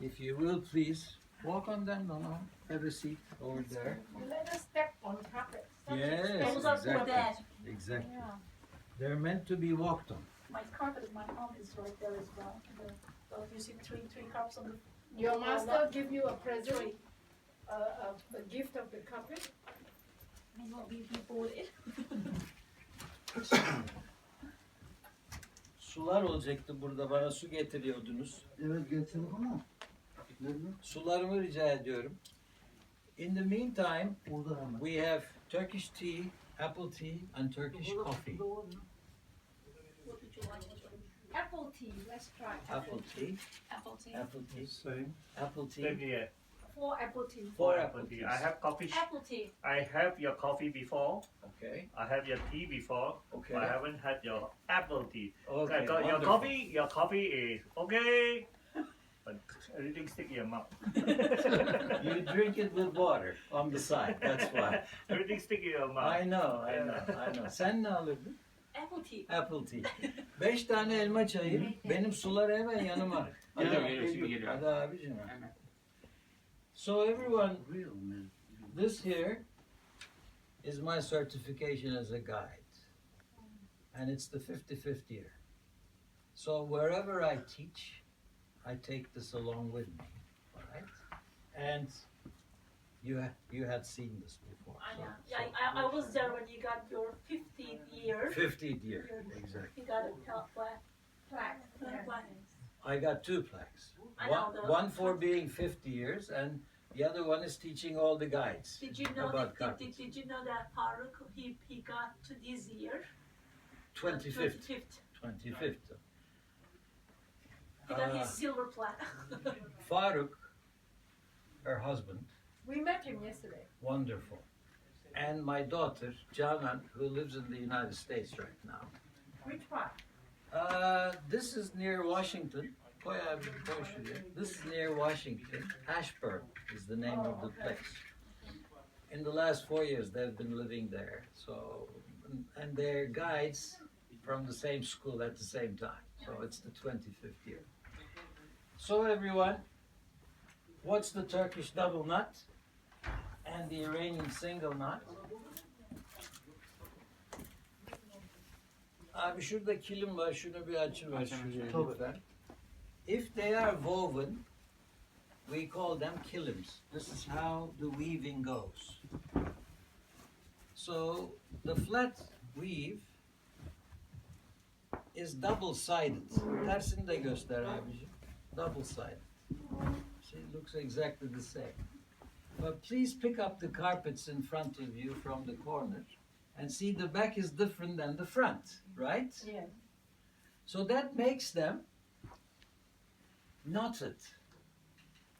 If you will, please walk on them. No, have a seat over there. You let us step on carpet. Yes, Those are for exactly. that. Exactly. Yeah. They're meant to be walked on. My carpet, my home is right there as well. So you see three carpets on the Your master give you a present, three. a gift of the carpet. May not be before it. Sular olacaktı burada. Bana su getiriyordunuz. Evet getirdim ama. Nerede? Sularımı rica ediyorum. In the meantime, Burada hemen. we have Turkish tea, apple tea, and Turkish coffee. What would you like? Apple tea, let's try. Apple tea, Apple tea. apple tea, Same. apple tea. Same here. 4 apple tea. Four Apple apple tea. teas. I have coffee. Apple tea. I have your coffee before. Okay. I have your tea before. Okay. But I haven't had your apple tea. Okay. Your Wonderful. your coffee is okay, but everything stick in your mouth. You drink it with water on the side. That's why. Everything stick in your mouth. I know. Sen ne alırdın? Apple tea. Apple tea. 5 tane elma çayı. Benim sular hemen yanıma. Hadi abicim. So everyone, Real man. this here is my certification as a guide. And it's the 55th year. So wherever I teach, I take this along with me. All right? And you had seen this before. I know. so- Yeah, I was there when you got your 15th year. 50th year, exactly. You got a plaque. Plaque. I got 2 plaques. I know, One for being 50 years, and the other one is teaching all the guides. Did you know About that? carpets. Did you know that Faruk he got to this year? 25th. 25th. 25th. He got Uh, his silver plaque. Faruk, her husband, We met him yesterday. wonderful. And my daughter, Janan, who lives in the United States right now. Which part? This is near Washington. Koy abi, koy şuraya. This is near Washington. Ashburn is the name of the place. In the last 4 years, they've been living there. So, and they're guides from the same school at the same time. So it's the 25th year. So everyone, what's the Turkish double nut and the Iranian single nut? Abi şurada kilim var, şunu bir açıver şuraya Tabii. lütfen. If they are woven, we call them kilims. This is how the weaving goes. So the flat weave is double-sided. Tersini de göster abiciğim. Double-sided. See, it looks exactly the same. But please pick up the carpets in front of you from the corner and see the back is different than the front, right? Yeah. So that makes them knotted.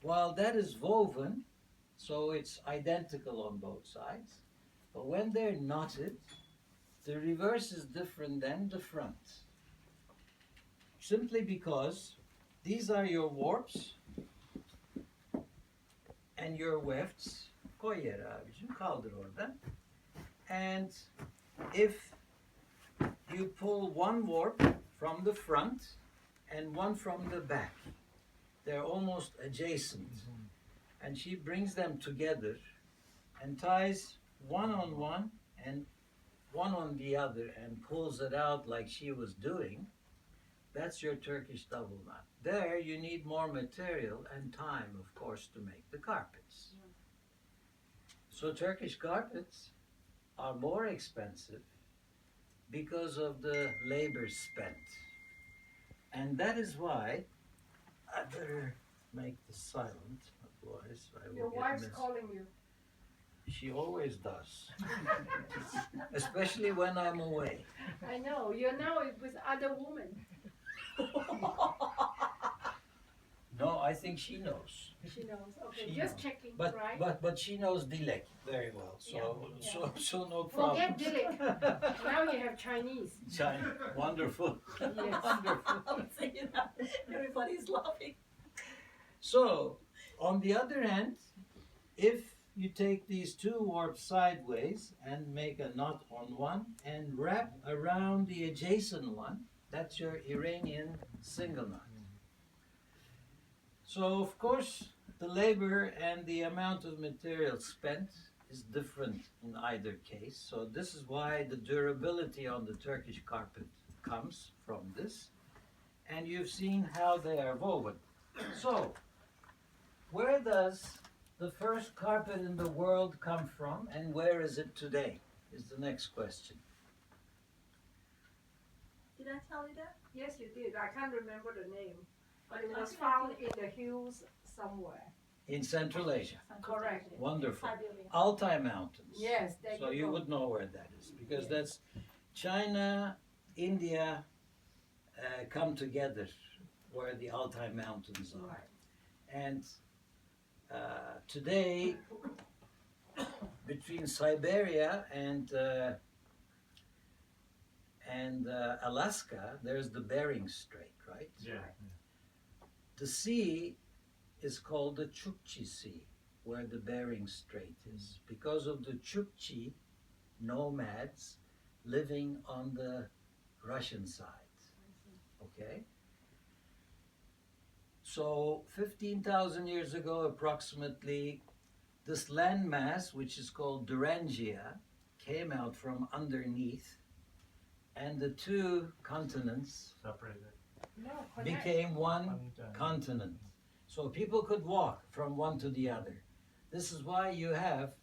While that is woven, so it's identical on both sides. But when they're knotted, the reverse is different than the front. Simply because these are your warps and your wefts. Koy yere abicim, kaldır oradan. And if you pull one warp from the front and one from the back, they're almost adjacent. And she brings them together and ties one on one and one on the other and pulls it out like she was doing. That's your Turkish double knot. There you need more material and time, of course, to make the carpets. So Turkish carpets are more expensive because of the labor spent. And that is why I better make this silent, otherwise I will Your get wife's missed. calling you. She always does. Especially when I'm away. I know. You're now with other women. No, I think she knows. She knows. Okay, She just knows. checking, But right? but she knows Dilek very well. So Yeah, so no problem. Forget Dilek. Now you have Chinese. China, wonderful. Yes. Wonderful. I'm saying that. Everybody's laughing. So, on the other hand, if you take these 2 warps sideways and make a knot on one and wrap around the adjacent one, that's your Iranian single knot. So of course the labor and the amount of material spent is different in either case. So this is why the durability on the Turkish carpet comes from this. And you've seen how they are woven. So where does the first carpet in the world come from and where is it today? Is the next question. Did I tell you that? Yes, you did. I can't remember the name, but it I was think I found did. in the hills somewhere. In Central Asia. Correct. Wonderful. Siberia. Altai Mountains. Yes, there So you you go. would know where that is because Yes. that's China, India come together where the Altai Mountains are. Right. And today, between Siberia and Alaska, there's the Bering Strait, right? Yeah. The sea is called the Chukchi Sea, where the Bering Strait is, because of the Chukchi nomads living on the Russian side. Okay? So 15,000 years ago, approximately, this landmass, which is called Thuringia, came out from underneath, and the two continents Separated. No, connect. became one One, continent. So people could walk from one to the other. This is why you have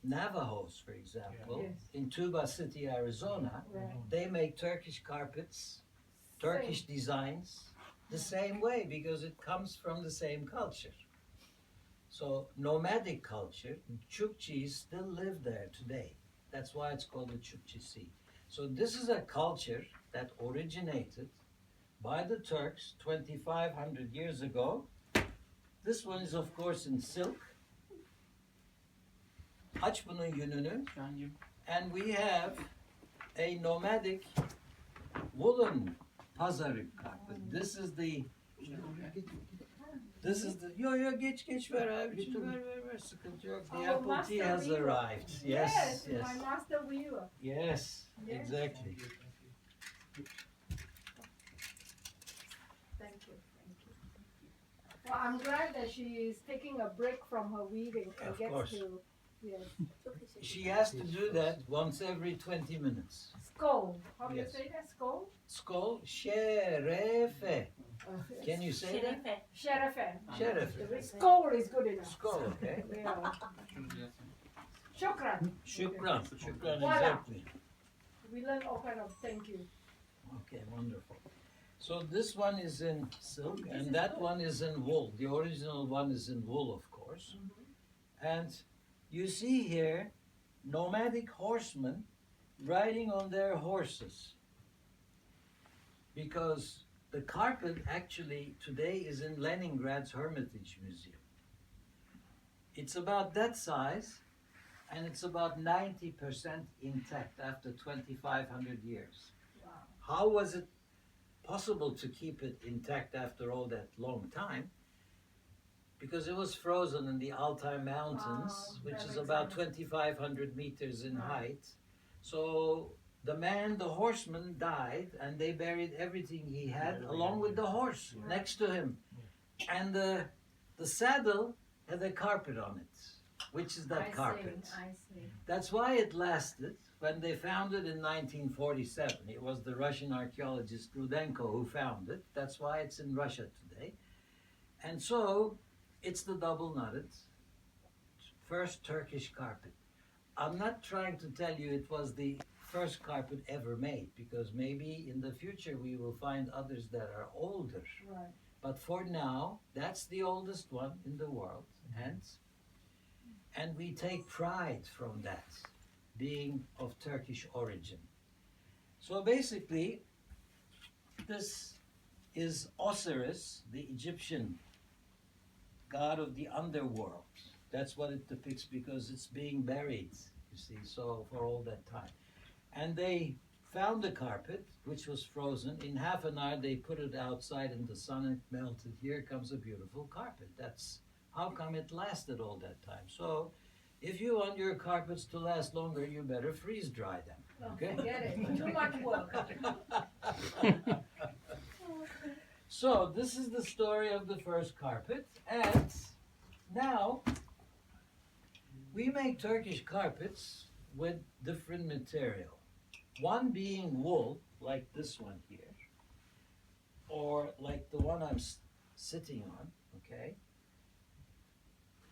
Navajos, for example, Yes. in Tuba City, Arizona. Right. They make Turkish carpets, Turkish designs, the same way because it comes from the same culture. So nomadic culture, Chukchis still live there today. That's why it's called the Chukchi Sea. So this is a culture that originated by the Turks 2,500 years ago. This one is of course in silk. Aç bunun yününü. And we have a nomadic woolen pazarı carpet. This is the yo geç ver abicim ver sıkıntı yok. The Our apple master tea has weaver. arrived. Yes, Yes, my yes. master weaver. Yes, Yes. exactly. Thank you. Well, I'm glad that she is taking a break from her weaving and Of gets course. to, yes. She has to do that once every 20 minutes. Skull. How do you Yes. say that? Skull? Skol şerefe. Uh, Can you say that? Şerefe. Sheriff. Şerefe. Skull is good enough. Skol, okay. Yeah. Shukran. Şükran. Şükran, Voila. exactly. We learn all kind of thank you. Okay, wonderful. So this one is in silk and that one is in wool. The original one is in wool, of course. And you see here nomadic horsemen riding on their horses. Because the carpet actually today is in Leningrad's Hermitage Museum. It's about that size and it's about 90% intact after 2,500 years. Wow. How was it possible to keep it intact after all that long time? Because it was frozen in the Altai Mountains, Oh, which that is makes about sense. 2,500 meters in Right. height. So the horseman died, and they buried everything he had along with the horse Right. next to him. And the saddle had a carpet on it, which is that carpet. I see. That's why it lasted. When they found it in 1947, it was the Russian archaeologist Rudenko who found it. That's why it's in Russia today. And so, it's the double knotted first Turkish carpet. I'm not trying to tell you it was the first carpet ever made, because maybe in the future we will find others that are older. Right. But for now, that's the oldest one in the world, and we take pride from that, being of Turkish origin. So basically, this is Osiris, the Egyptian god of the underworld. That's what it depicts because it's being buried, you see, so for all that time. And they found the carpet, which was frozen. In half an hour, they put it outside in the sun and it melted. Here comes a beautiful carpet. That's how come it lasted all that time. So if you want your carpets to last longer, you better freeze dry them. No, Okay. forget it. Too much work. So this is the story of the first carpet, and now we make Turkish carpets with different material. One being wool, like this one here, or like the one I'm sitting on, okay?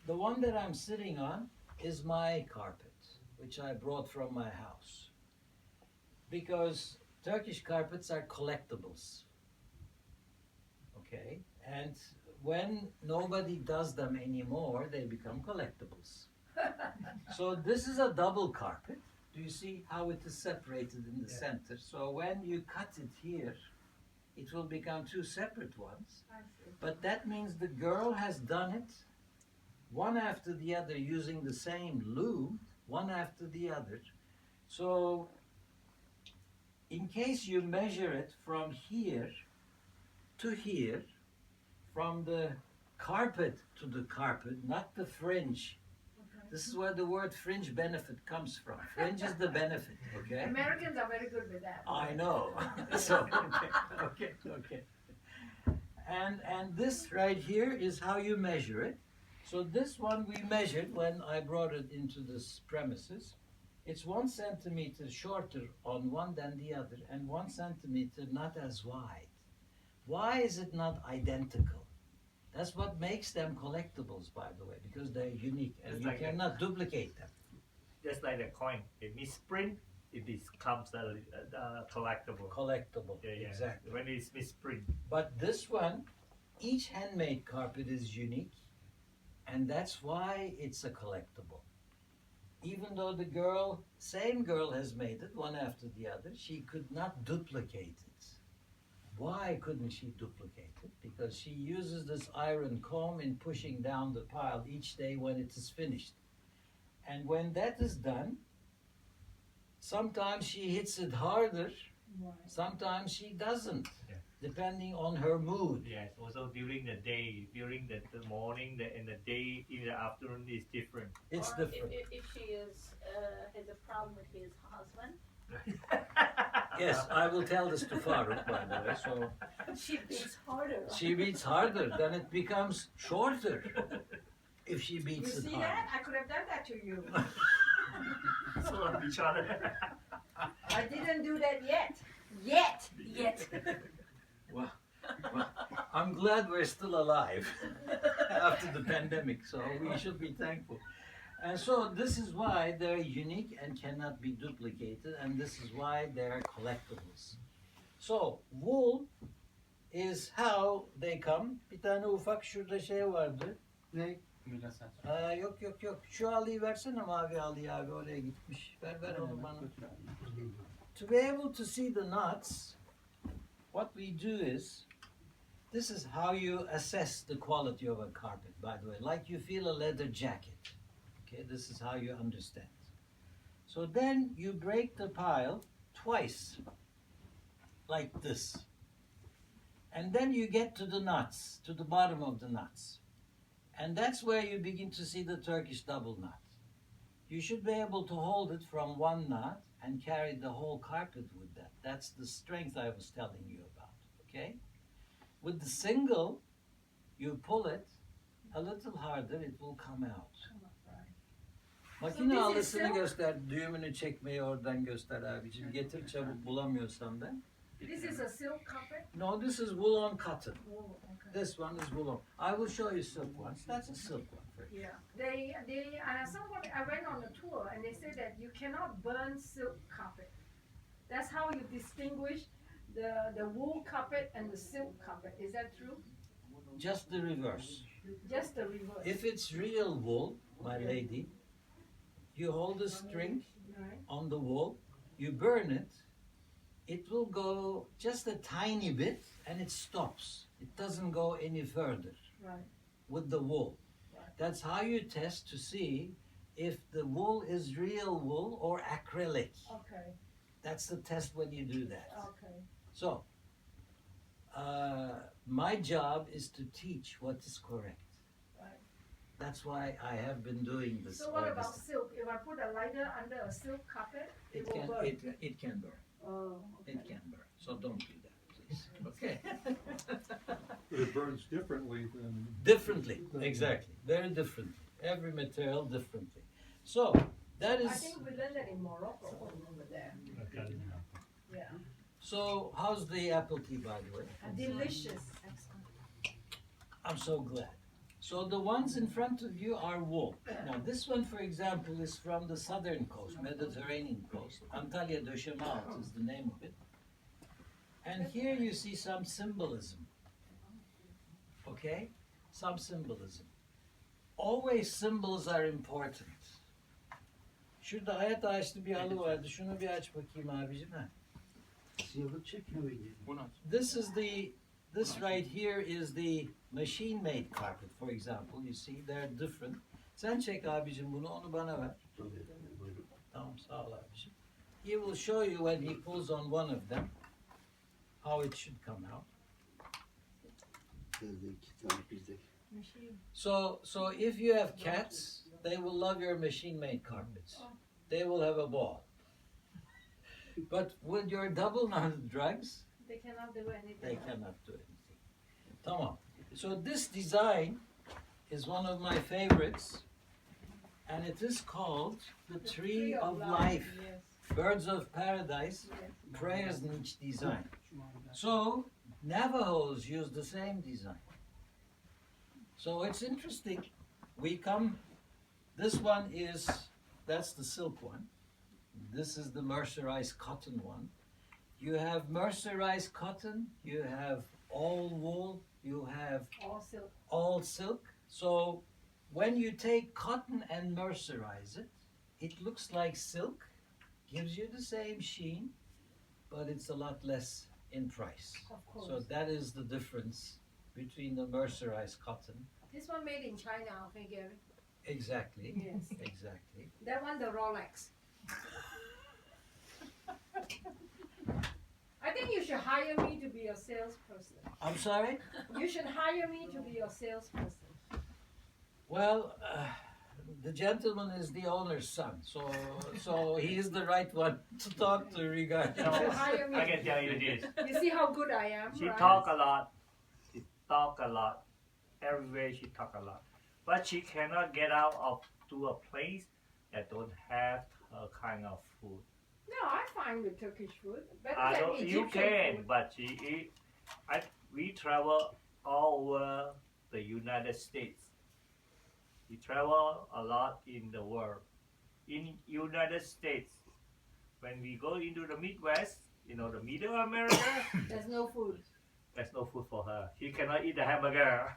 The one that I'm sitting on is my carpet, which I brought from my house. Because Turkish carpets are collectibles, okay? And when nobody does them anymore, they become collectibles. So this is a double carpet. Do you see how it is separated in the center? So when you cut it here, it will become two separate ones. I see. But that means the girl has done it one after the other using the same loom, one after the other. So in case you measure it from here to here, from the carpet to the carpet, not the fringe. This is where the word fringe benefit comes from. Fringe is the benefit, okay? Americans are very good with that. I know. So, okay. And this right here is how you measure it. So this one we measured when I brought it into this premises. It's 1 centimeter shorter on one than the other, and 1 centimeter not as wide. Why is it not identical? That's what makes them collectibles, by the way, because they're unique and It's you like cannot duplicate them. Just like the coin, it misprint, it becomes a collectible. Collectible, Yeah, exactly. When it's misprint. But this one, each handmade carpet is unique, and that's why it's a collectible. Even though the girl, same girl has made it one after the other, she could not duplicate it. Why couldn't she duplicate it? Because she uses this iron comb in pushing down the pile each day when it is finished. And when that is done, sometimes she hits it harder, Right. sometimes she doesn't, Yeah. depending on her mood. Yes, also during the day, during the morning and the day in the afternoon is different. It's Or different. If she is has a problem with his husband, Yes, I will tell this to Farooq, by the way. So she beats harder. she beats harder, then it becomes shorter if she You beats it see harder. that? I could have done that to you. So on each other. I didn't do that yet. Yet. Well, I'm glad we're still alive after the pandemic, so we should be thankful. And so this is why they're unique and cannot be duplicated, and this is why they're collectibles. So wool is how they come. Bir tane ufak şurada şey vardı. Ne? Milas sen. Yok. Şu halıyı versene, mavi halıyı abi, oraya gitmiş. Ver onu bana. To be able to see the knots, what we do is, this is how you assess the quality of a carpet, by the way. Like you feel a leather jacket. Okay, this is how you understand. So then you break the pile twice, like this. And then you get to the knots, to the bottom of the knots. And that's where you begin to see the Turkish double knot. You should be able to hold it from one knot and carry the whole carpet with that. That's the strength I was telling you about, okay? With the single, you pull it a little harder, it will come out. Makine this is halısını silk? göster, düğümünü çekmeyi oradan göster abicim. Getir çabuk, bulamıyorsan da. This is a silk carpet. No, this is wool on cotton. Oh, okay. This one is wool on. I will show you silk ones. That's a silk one. Yeah. They somebody I went on a tour and they said that you cannot burn silk carpet. That's how you distinguish the wool carpet and the silk carpet. Is that true? Just the reverse. Just the reverse. If it's real wool, my lady, you hold a string Right. on the wool, you burn it, it will go just a tiny bit and it stops. It doesn't go any further Right. with the wool. Right. That's how you test to see if the wool is real wool or acrylic. Okay. That's the test when you do that. Okay. So, my job is to teach what is correct. Right. That's why I have been doing this. So what all about this- silk? If I put a lighter under a silk carpet, it will burn. It can burn. Oh, okay. It can burn. So don't do that, please. please. Okay. But it burns differently than. Differently, exactly. Very differently. Every material differently. So that I is. think we learned that in Morocco over there. Okay. Yeah. So how's the apple tea, by the way? Delicious. I'm so glad. So the ones in front of you are wool. Now this one, for example, is from the southern coast, Mediterranean coast. Antalya de Chemalt is the name of it. And here you see some symbolism. Okay? Some symbolism. Always symbols are important. Şurada hayat ağaçlı bir halı vardı. Şunu bir aç bakayım abicim. Ha. Siyahı çekme beni. This right here is the machine-made carpet, for example. You see, they're different. Sen çek abicim bunu, onu bana ver. Tabii, buyurun. Tamam, sağ ol abicim. He will show you when he pulls on one of them how it should come out. Bizde 2 tane bizde. So if you have cats, they will love your machine-made carpets. They will have a ball. But with your double-mounted drugs, They cannot do anything. they cannot do anything. Tamam. So this design is one of my favorites, and it is called the Tree of Life, Yes. Birds of Paradise, Yes. Prayers Niche design. So Navajos use the same design. So it's interesting. This one is, that's the silk one. This is the mercerized cotton one. You have mercerized cotton, you have all wool, you have Also, all silk. So when you take cotton and mercerize it, it looks like silk, gives you the same sheen, but it's a lot less in price. of course. So that is the difference between the mercerized cotton. This one made in China, okay, Gary? Exactly. Yes. Exactly. That one, the Rolex. I think you should hire me to be your salesperson. I'm sorry? You should hire me to be your salesperson. Well, the gentleman is the owner's son, so he is the right one to talk to regarding No, You should this. hire me. I can tell you this. You see how good I am, She right? talk a lot. She talk a lot. Everywhere she talk a lot. But she cannot get out of to a place that don't have her kind of food. No, I find the Turkish food better I than don't, Egyptian you can, food. but she eat. We travel all over the United States. We travel a lot in the world. In United States, when we go into the Midwest, you know, the Middle America, There's no food. there's no food for her. She cannot eat the hamburger.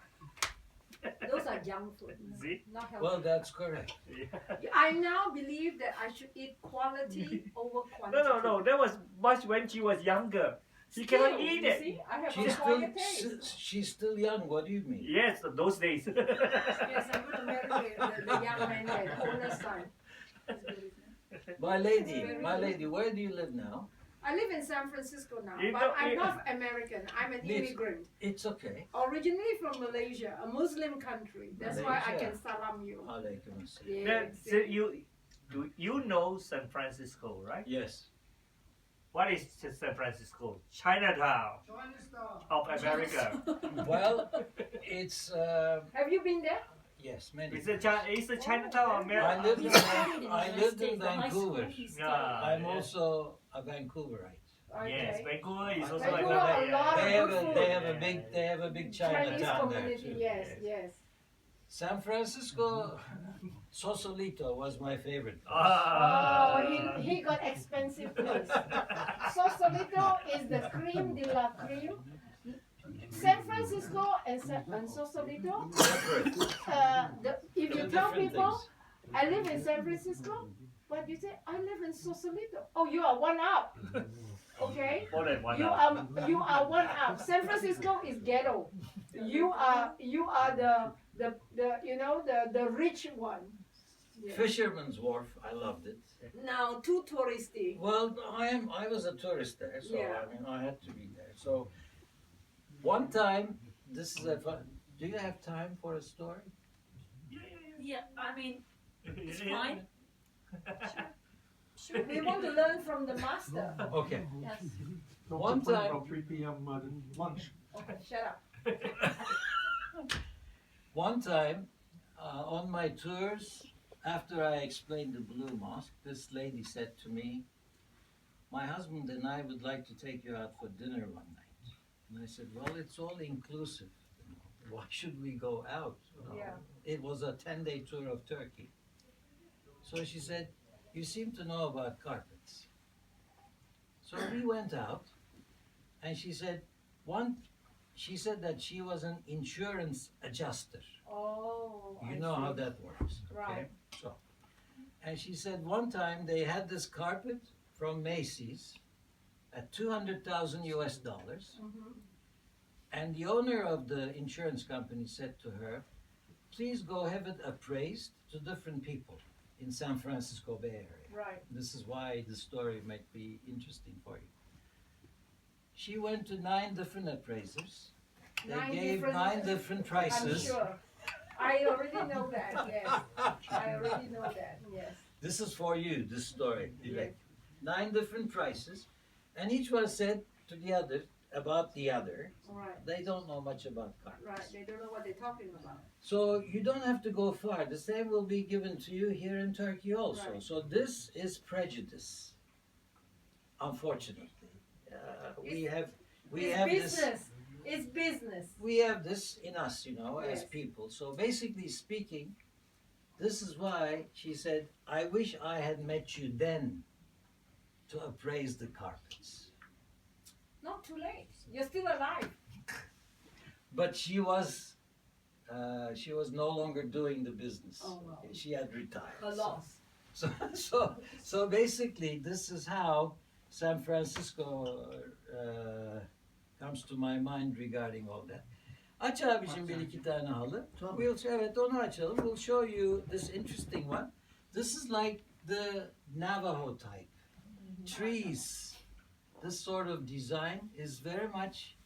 Those are junk food. See? Not healthy. Well, that's correct. Yeah. I now believe that I should eat quality over quantity. No. That was much when she was younger. She cannot Still, eat you it. See, I have She's a still, quiet taste. she's still young. What do you mean? Yes, those days. Yes, I'm going to marry the young man there, the owner's son. My lady, where do you live now? I live in San Francisco now, You but know- I'm you- not American. I'm an Yes. immigrant. It's okay. Originally from Malaysia, a Muslim country. That's why I Malaysia. can salam you. Alaikum assalam. Then, Yes. so you know San Francisco, right? Yes. What is San Francisco? Chinatown of America. Well, it's Have you been there? yes, many. It's a Chinatown of America. I lived in, He studied in I the lived United in States, the high school Vancouver. he Yeah. studied. I'm also a Vancouverite. Yes, Vancouver is also Vancouver, like a lot They have good a food. they have a big Chinese Chinatown there community, too. yes, Yes. yes. San Francisco, Sausalito was my favorite. place. Ah. Oh, he got expensive place. Sausalito is the cream de la cream. San Francisco and Sausalito, Separate. if They're you tell different people, things. I live in San Francisco, but you say, I live in Sausalito. Oh, you are one up. Okay? More than one You hour. are one up. San Francisco is ghetto. You are the rich one. Yeah. Fisherman's Wharf, I loved it. Now too touristy. Well, I was a tourist there, so Yeah. I mean I had to be there. So one time, this is a fun. Do you have time for a story? Yeah, I mean, it's fine. Sure, we want to learn from the master. Okay. Yes. Don't One complain time- about 3 p.m. Lunch. Okay, shut up. One time, on my tours, after I explained the Blue Mosque, this lady said to me, "My husband and I would like to take you out for dinner one night." And I said, "Well, it's all inclusive. Why should we go out?" Yeah. It was a 10-day tour of Turkey. So she said, "You seem to know about carpets." So we went out, and she said that she was an insurance adjuster. Oh, You I know how see. that works, okay? Right. So, and she said one time they had this carpet from Macy's at $200,000 US, Mhm. and the owner of the insurance company said to her, "Please go have it appraised to different people in San Francisco Bay Area." Right. This is why the story might be interesting for you. She went to 9 different appraisers. They gave 9 different I'm prices. sure. I already know that, yes. I already know that, yes. This is for you, this story. Yes. 9 different prices, and each one said to the other about the other. Right, They don't know much about carpets. right. They don't know what they're talking about. So you don't have to go far. The same will be given to you here in Turkey also. Right. So this is prejudice, unfortunately. We have this. Business. It's business. We have this in us, you know, as Yes. people. So basically speaking, this is why she said, "I wish I had met you then to appraise the carpets." Not too late. You're still alive. But she was no longer doing the business. Oh, wow. She had retired. A loss. So basically, this is how San Francisco comes to my mind regarding all that. Aç abicim bir iki tane halı. Evet onu açalım. We'll show you this interesting one. This is like the Navajo type. Trees. This sort of design is very much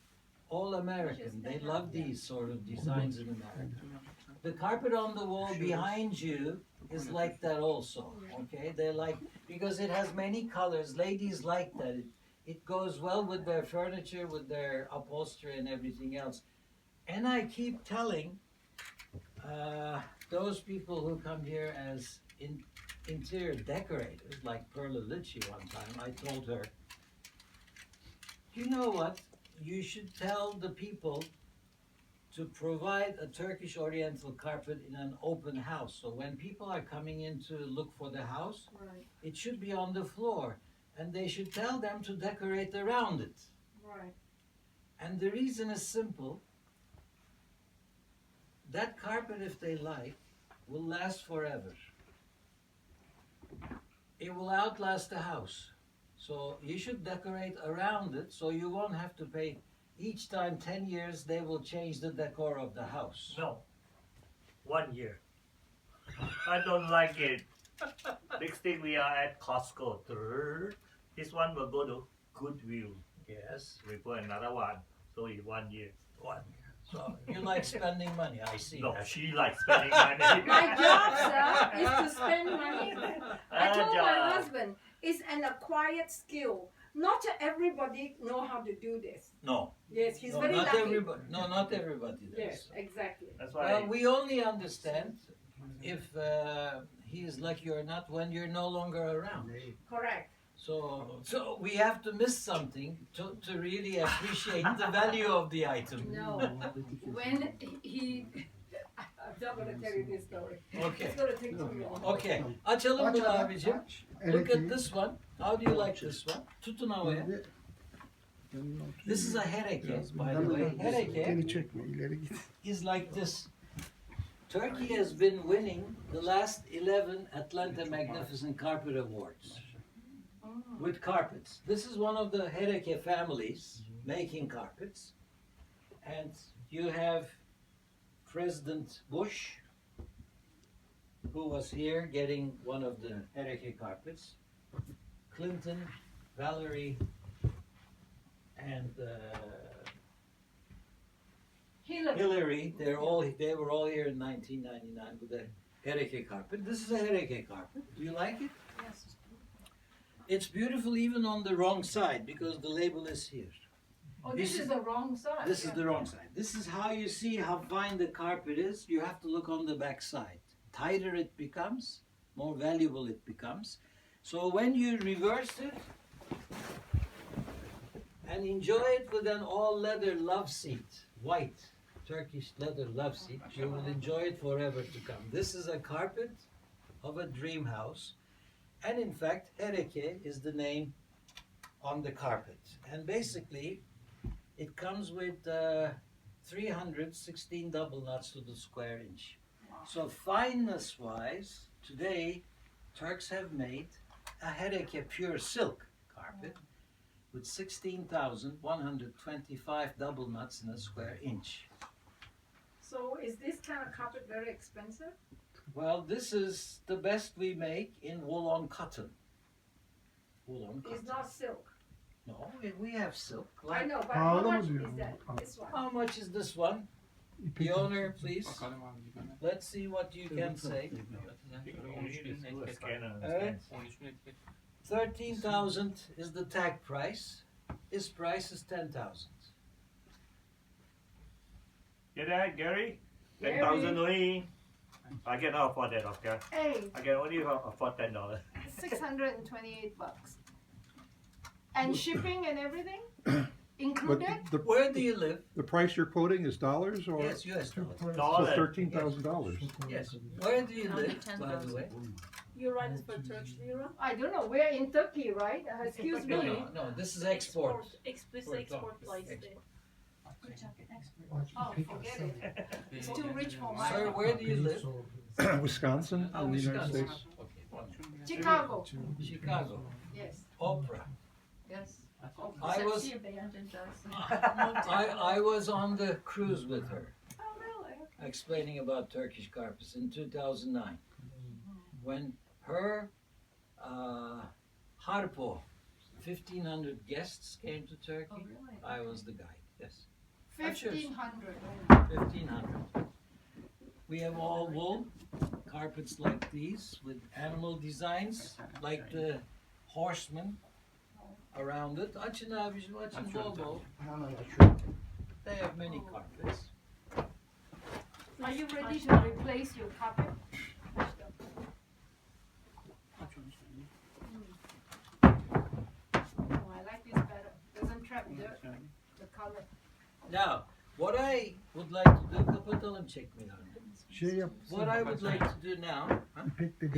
all American. They love these sort of designs in America. The carpet on the wall behind you is like that also. Okay, they like because it has many colors. Ladies like that. It goes well with their furniture, with their upholstery, and everything else. And I keep telling those people who come here as interior decorators, like Perla Litchi one time, I told her, "You know what? You should tell the people to provide a Turkish Oriental carpet in an open house. So when people are coming in to look for the house, Right, it should be on the floor. And they should tell them to decorate around it." right. And the reason is simple. That carpet, if they like, will last forever. It will outlast the house. So you should decorate around it so you won't have to pay each time 10 years they will change the decor of the house. No. 1 year. I don't like it. Next thing we are at Costco. This one will go to Goodwill. Yes. We put another one. So in 1 year. 1 year. So you like spending money, I see No, that. she likes spending money. My job, sir, is to spend money. I Her told my job. husband, it's an acquired skill. Not everybody know how to do this. No. Yes, he's No, very not lucky. everybody. No, not everybody does. Yes, exactly. That's why. Well, we only understand if he is lucky or not when you're no longer around. Correct. So we have to miss something to really appreciate the value of the item. No. When he I'm not gonna tell you this story. Okay. It's gonna take too long. Okay. Açalım Aç bunu adam, abicim. aç. Look at Elektriği- this one. How do you like this one? Tutun havaya. Yanına otur. This is a hereke, Biraz by the yanına way. otur. Hereke Geri çekme, ileri git. is like this. Turkey has been winning the last 11 Atlanta Magnificent Carpet Awards with carpets. This is one of the Hereke families making carpets. And you have President Bush, who was here getting one of the Hereke carpets. Clinton, Valerie, and Hillary, they were all here in 1999 with the Hereke carpet. This is a Hereke carpet. Do you like it? Yes. It's beautiful even on the wrong side because the label is here. Oh, this is the wrong side. This is yeah. the wrong side. This is how you see how fine the carpet is. You have to look on the back side. Tighter it becomes, more valuable it becomes. So when you reverse it and enjoy it with an all leather love seat, white Turkish leather love seat, you will enjoy it forever to come. This is a carpet of a dream house. And in fact, Hereke is the name on the carpet. And basically, it comes with 316 double nuts to the square inch. So fineness wise, today Turks have made a Hereke pure silk carpet with 16,125 double nuts in a square inch. So is this kind of carpet very expensive? Well, this is the best we make in wool on cotton. Wool on cotton. It's not silk. No, we have silk. I know, but How how much much? is that? This one. How much is this one? The owner, please. Let's see what you can say. Alright. 13,000 is the tag price. His price is 10,000. Get that, Gary? Gary. 10,000 only. I cannot afford that, okay? Hey, I can only afford $10. $628. And shipping and everything? But Included? Where do you live? the price you're quoting is dollars or? Yes, US dollars. So Dollar. $13,000. Yes. Where do you Only live, by the way? You run for Turkish lira? I don't know, we're in Turkey, right? Excuse No, me. no, no. This is export. Explicit export price there. Oh, forget it. It's too rich for my. Sir, where do you live? Wisconsin Oh, in the United Wisconsin. States. Okay, wonderful. Chicago. Chicago. Yes. Oprah. Yes. I was I was on the cruise with her, Oh, really? explaining about Turkish carpets in 2009, when her Harpo 1,500 guests came to Turkey. I was the guide. Yes, 1,500. 1,500. We have all wool carpets like these with animal designs, like the horseman around it. Açın abicim, açın bol bol. They have many carpets. Are you ready to replace your carpet? Oh, I like this better. Doesn't trap dirt. The color. Now, what I would like to do, kapatalım çekmeyi. Şey yap. What I would like to do now, İpek de